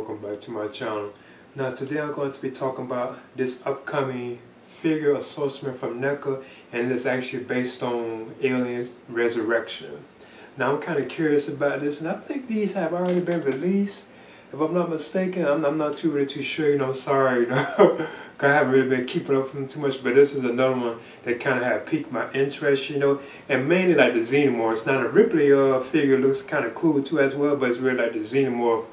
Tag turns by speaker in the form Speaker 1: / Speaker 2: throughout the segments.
Speaker 1: welcome back to my channel. Now today I'm going to be talking about this upcoming figure assortment from NECA, and it's actually based on Aliens Resurrection. Now I'm kind of curious about this, and I think these have already been released. If I'm not mistaken, I'm not really too sure, I'm sorry, I haven't really been keeping up with them too much, but this is another one that kind of had piqued my interest, and mainly like the Xenomorphs. Now the Ripley figure looks kind of cool too as well, but it's really like the Xenomorph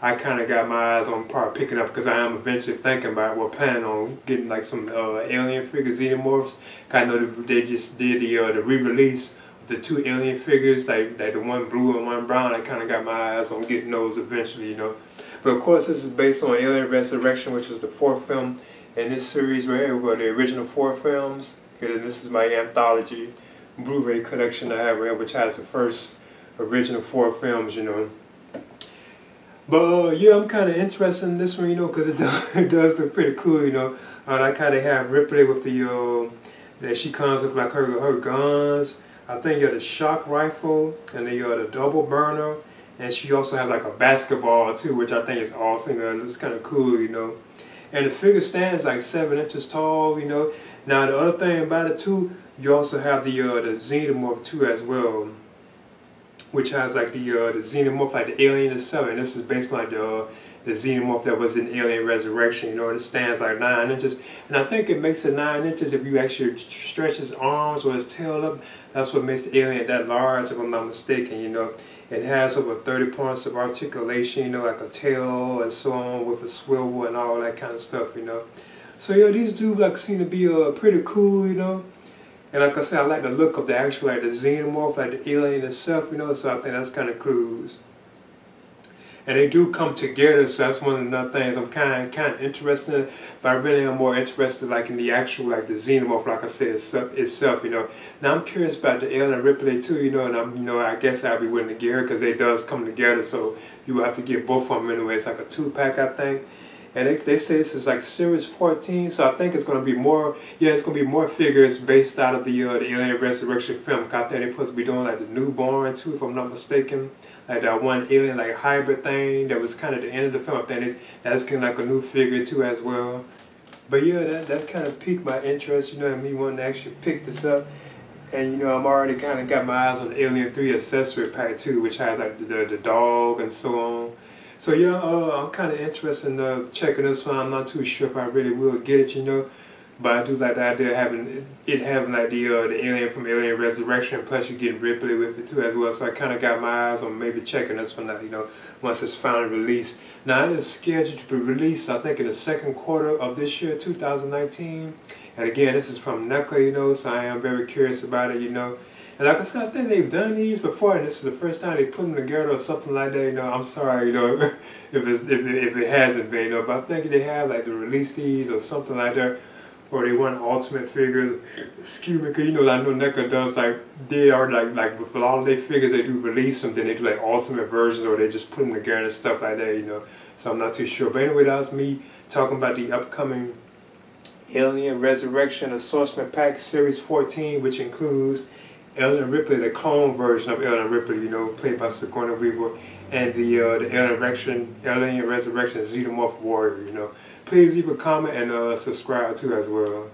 Speaker 1: I kind of got my eyes on part picking up, because I am eventually thinking about, planning on getting like some alien figure Xenomorphs. I know they just did the re-release of the two alien figures, like the one blue and one brown. I kind of got my eyes on getting those eventually, But of course, this is based on Alien Resurrection, which is the fourth film in this series right here. The original 4 films. And this is my anthology Blu-ray collection I have right here, which has the first original 4 films, But yeah, I'm kind of interested in this one, because it does look pretty cool, I kind of have Ripley with the that she comes with like her guns. I think the shock rifle and the double burner, and she also has like a basketball too, which I think is awesome. It's kind of cool, And the figure stands like 7 inches tall, Now the other thing about it too, you also have the Xenomorph too as well, which has like the Xenomorph, like the alien itself, and this is based on like the Xenomorph that was in Alien Resurrection. It stands like 9 inches, and I think it makes it 9 inches if you actually stretch his arms or his tail up. That's what makes the alien that large, if I'm not mistaken. It has over 30 points of articulation, like a tail and so on, with a swivel and all that kind of stuff, So yeah, these do seem to be pretty cool, And like I said, I like the look of the actual, like the Xenomorph, like the alien itself, so I think that's kind of cool. And they do come together, so that's one of the things I'm kind of interested in. But I really am more interested like in the actual, like the Xenomorph, like I said, itself, Now I'm curious about the alien Ripley too, and I guess I'll be willing to get her, because they does come together, so you will have to get both of them anyway. It's like a 2-pack, I think. And they say this is like series 14, so I think it's going to be more, it's going to be more figures based out of the Alien Resurrection film. I think they're supposed to be doing like the newborn too, if I'm not mistaken. Like that one alien like hybrid thing that was kind of the end of the film. I think that's kind of like a new figure too as well. But yeah, that kind of piqued my interest, and me wanting to actually pick this up. And I'm already kind of got my eyes on the Alien 3 accessory pack too, which has like the dog and so on. So yeah, I'm kind of interested in checking this one. I'm not too sure if I really will get it, But I do like the idea of having like the alien from Alien Resurrection, plus you get Ripley with it too as well. So I kind of got my eyes on maybe checking this one out, once it's finally released. Now it is scheduled to be released, I think, in the second quarter of this year, 2019. And again, this is from NECA, so I am very curious about it, And like I said, I think they've done these before, and this is the first time they put them together or something like that. I'm sorry, if it hasn't been, But I think they have like to release these or something like that, or they want ultimate figures. Excuse me, because I know NECA does they are like with a lot of their figures, they do release them, then they do like ultimate versions, or they just put them together and stuff like that, So I'm not too sure. But anyway, that was me talking about the upcoming Alien Resurrection Assortment Pack Series 14, which includes Ellen Ripley, the clone version of Ellen Ripley, played by Sigourney Weaver, and the Alien Resurrection Xenomorph Warrior, Please leave a comment and subscribe too as well.